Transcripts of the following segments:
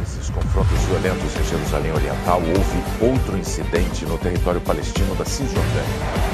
Nesses confrontos violentos em Jerusalém Oriental, houve outro incidente no território palestino da Cisjordânia.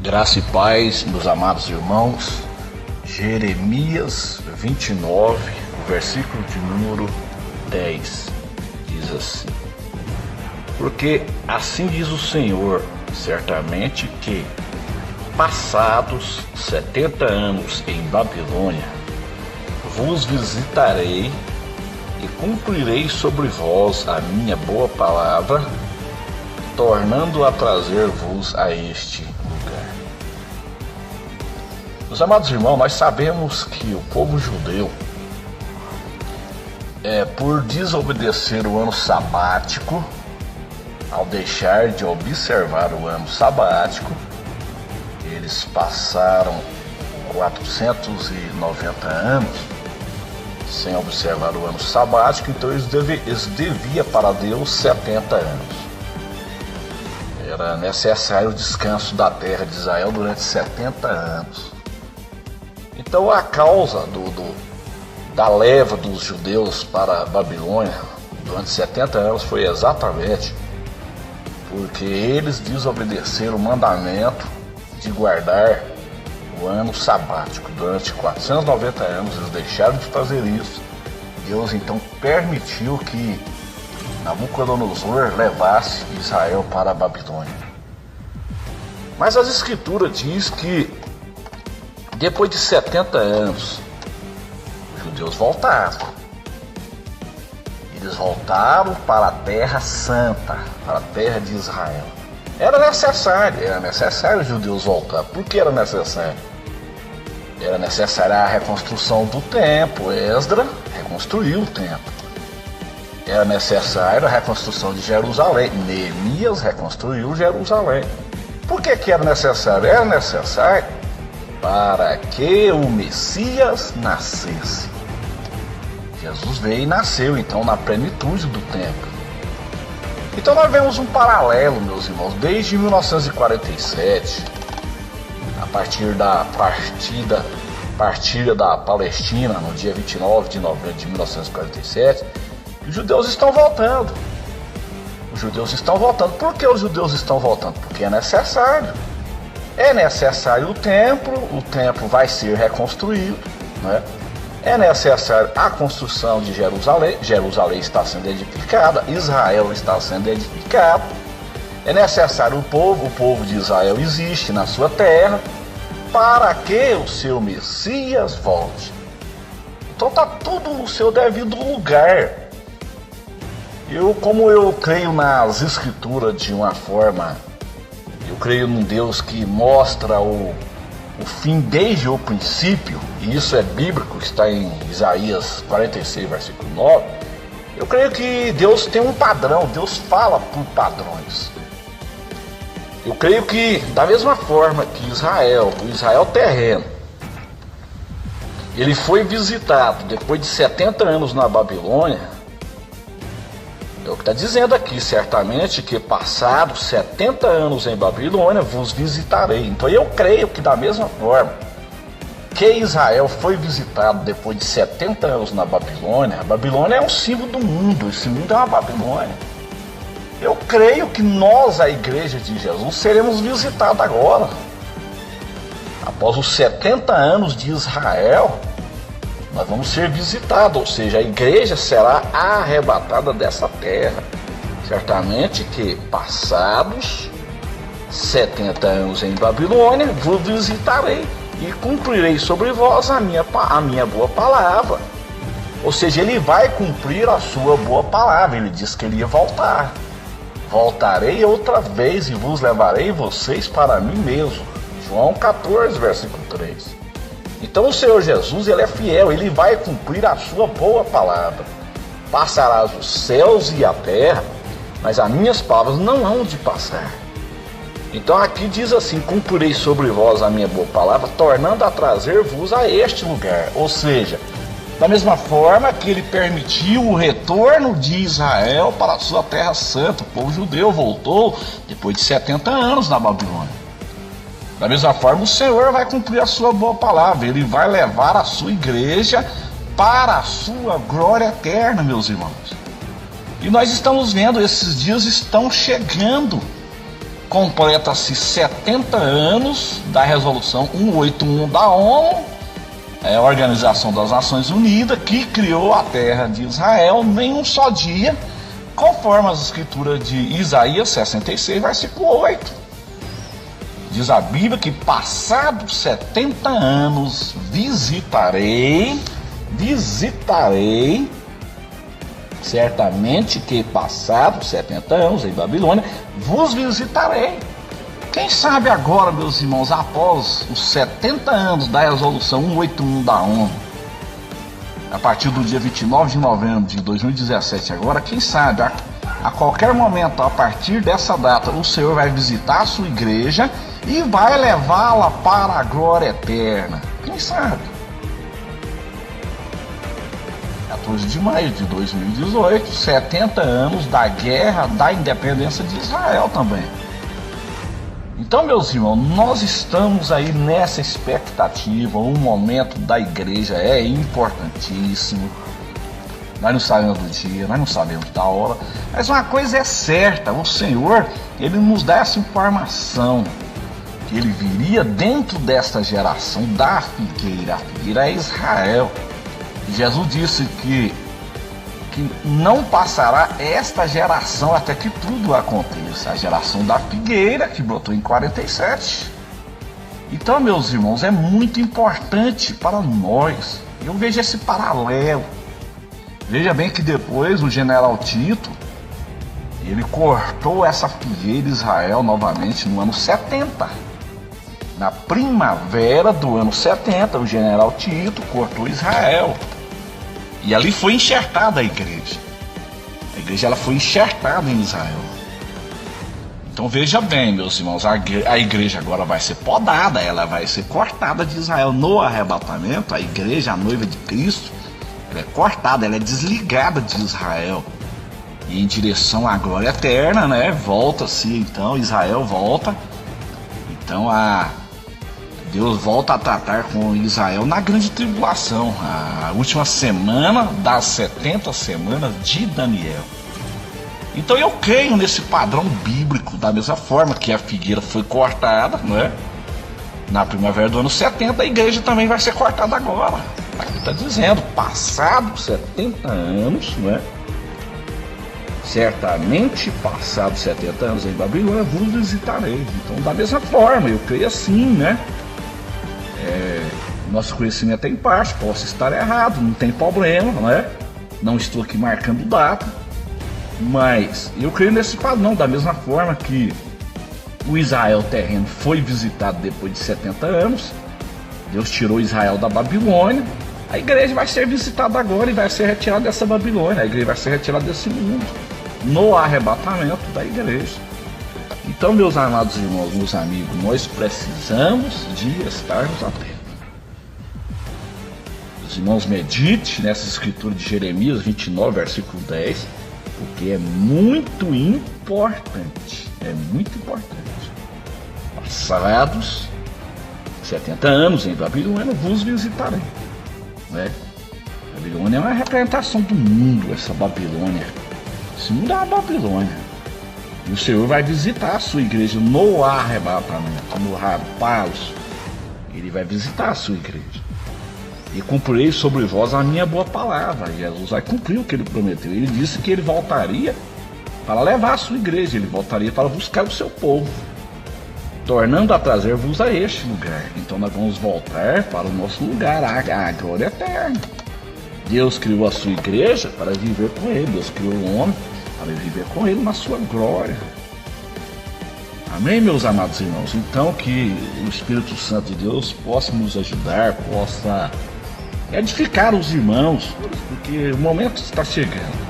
Graça e paz, meus amados irmãos. Jeremias 29, o versículo de número 10, diz assim: porque assim diz o Senhor, certamente que, passados 70 anos em Babilônia, vos visitarei e cumprirei sobre vós a minha boa palavra, tornando a trazer-vos a este lugar. Meus amados irmãos, nós sabemos que o povo judeu, por desobedecer o ano sabático, ao deixar de observar o ano sabático, eles passaram 490 anos sem observar o ano sabático, então eles deviam para Deus 70 anos. Era necessário o descanso da terra de Israel durante 70 anos. Então a causa da leva dos judeus para a Babilônia durante 70 anos foi exatamente porque eles desobedeceram o mandamento de guardar o ano sabático. Durante 490 anos eles deixaram de fazer isso. Deus então permitiu que Nabucodonosor levasse Israel para a Babilônia. Mas as escrituras diz que depois de 70 anos os judeus voltaram. Eles voltaram para a terra santa, para a terra de Israel. Era necessário os judeus voltar. Por que era necessário? Era necessária a reconstrução do templo. Esdras reconstruiu o templo. Era necessária a reconstrução de Jerusalém. Neemias reconstruiu Jerusalém. Por que era necessário? Era necessário para que o Messias nascesse. Jesus veio e nasceu então na plenitude do tempo. Então nós vemos um paralelo, meus irmãos, desde 1947, a partir da partida da Palestina no dia 29 de novembro de 1947, os judeus estão voltando. Os judeus estão voltando. Por que os judeus estão voltando? Porque é necessário. É necessário o templo vai ser reconstruído, né? É necessário a construção de Jerusalém. Jerusalém está sendo edificada, Israel está sendo edificado. É necessário o povo de Israel existe na sua terra, para que o seu Messias volte. Então está tudo no seu devido lugar. Como eu creio nas escrituras de uma forma Eu creio num Deus que mostra o fim desde o princípio, e isso é bíblico, está em Isaías 46, versículo 9. Eu creio que Deus tem um padrão, Deus fala por padrões. Eu creio que, da mesma forma que o Israel terreno, ele foi visitado depois de 70 anos na Babilônia, é o que está dizendo aqui, certamente que passados 70 anos em Babilônia vos visitarei. Então eu creio que da mesma forma que Israel foi visitado depois de 70 anos na Babilônia, a Babilônia é um símbolo do mundo, esse mundo é uma Babilônia. Eu creio que nós, a igreja de Jesus, seremos visitados agora. Após os 70 anos de Israel, nós vamos ser visitados, ou seja, a igreja será arrebatada dessa terra. Certamente que passados 70 anos em Babilônia, vos visitarei e cumprirei sobre vós a minha boa palavra. Ou seja, ele vai cumprir a sua boa palavra. Ele disse que ele ia voltar. Voltarei outra vez e vos levarei vocês para mim mesmo. João 14, versículo 3. Então o Senhor Jesus, ele é fiel, ele vai cumprir a sua boa palavra. Passarás os céus e a terra, mas as minhas palavras não hão de passar. Então aqui diz assim: cumprirei sobre vós a minha boa palavra, tornando a trazer-vos a este lugar. Ou seja, da mesma forma que ele permitiu o retorno de Israel para a sua terra santa, o povo judeu voltou depois de 70 anos na Babilônia. Da mesma forma, o Senhor vai cumprir a sua boa palavra. Ele vai levar a sua igreja para a sua glória eterna, meus irmãos. E nós estamos vendo, esses dias estão chegando. Completa-se 70 anos da resolução 181 da ONU, a Organização das Nações Unidas, que criou a terra de Israel em um só dia, conforme as escrituras de Isaías 66, versículo 8. Diz a Bíblia que passados 70 anos visitarei, certamente que passados 70 anos em Babilônia, vos visitarei. Quem sabe agora, meus irmãos, após os 70 anos da resolução 181 da ONU, a partir do dia 29 de novembro de 2017 agora, quem sabe a qualquer momento, a partir dessa data, o Senhor vai visitar a sua igreja e vai levá-la para a glória eterna. Quem sabe? 14 de maio de 2018, 70 anos da guerra da independência de Israel também. Então, meus irmãos, nós estamos aí nessa expectativa. O momento da igreja é importantíssimo. Nós não sabemos do dia, nós não sabemos da hora, mas uma coisa é certa: o Senhor, ele nos dá essa informação, que ele viria dentro desta geração da figueira. A figueira é Israel. E Jesus disse que não passará esta geração até que tudo aconteça. A geração da figueira, que brotou em 47. Então, meus irmãos, é muito importante para nós. Eu vejo esse paralelo. Veja bem que depois o general Tito, ele cortou essa figueira de Israel novamente no ano 70. Na primavera do ano 70, o general Tito cortou Israel. E ali foi enxertada a igreja. A igreja, ela foi enxertada em Israel. Então veja bem, meus irmãos, a igreja agora vai ser podada, ela vai ser cortada de Israel. No arrebatamento, a igreja, a noiva de Cristo, ela é cortada, ela é desligada de Israel. E em direção à glória eterna, né? Volta-se, então, Israel volta. Então Deus volta a tratar com Israel na grande tribulação, a última semana das 70 semanas de Daniel. Então eu creio nesse padrão bíblico, da mesma forma que a figueira foi cortada, né? Na primavera do ano 70, a igreja também vai ser cortada agora. Aqui está dizendo, passados 70 anos, né? Certamente passados 70 anos em Babilônia, vos visitarei. Então, da mesma forma, eu creio assim, né? Nosso conhecimento é em parte, posso estar errado, não tem problema, né? Não estou aqui marcando data, mas eu creio nesse padrão, da mesma forma que O Israel terreno foi visitado depois de 70 anos. Deus tirou Israel da Babilônia. A igreja vai ser visitada agora e vai ser retirada dessa Babilônia. A igreja vai ser retirada desse mundo no arrebatamento da igreja. Então, meus amados irmãos, meus amigos, nós precisamos de estarmos atentos. Os irmãos, medite nessa escritura de Jeremias 29, versículo 10, porque é muito importante. É muito importante. Passados 70 anos em Babilônia, vos visitarei. Né? Babilônia é uma representação do mundo, essa Babilônia. Esse mundo é uma Babilônia. E o Senhor vai visitar a sua igreja no arrebatamento, no rapaz. Ele vai visitar a sua igreja. E cumprirei sobre vós a minha boa palavra. Jesus vai cumprir o que ele prometeu. Ele disse que ele voltaria para levar a sua igreja. Ele voltaria para buscar o seu povo, tornando a trazer-vos a este lugar. Então nós vamos voltar para o nosso lugar, a glória eterna. Deus criou a sua igreja para viver com ele. Deus criou o homem para viver com ele na sua glória. Amém, meus amados irmãos? Então que o Espírito Santo de Deus possa nos ajudar, possa edificar os irmãos, porque o momento está chegando.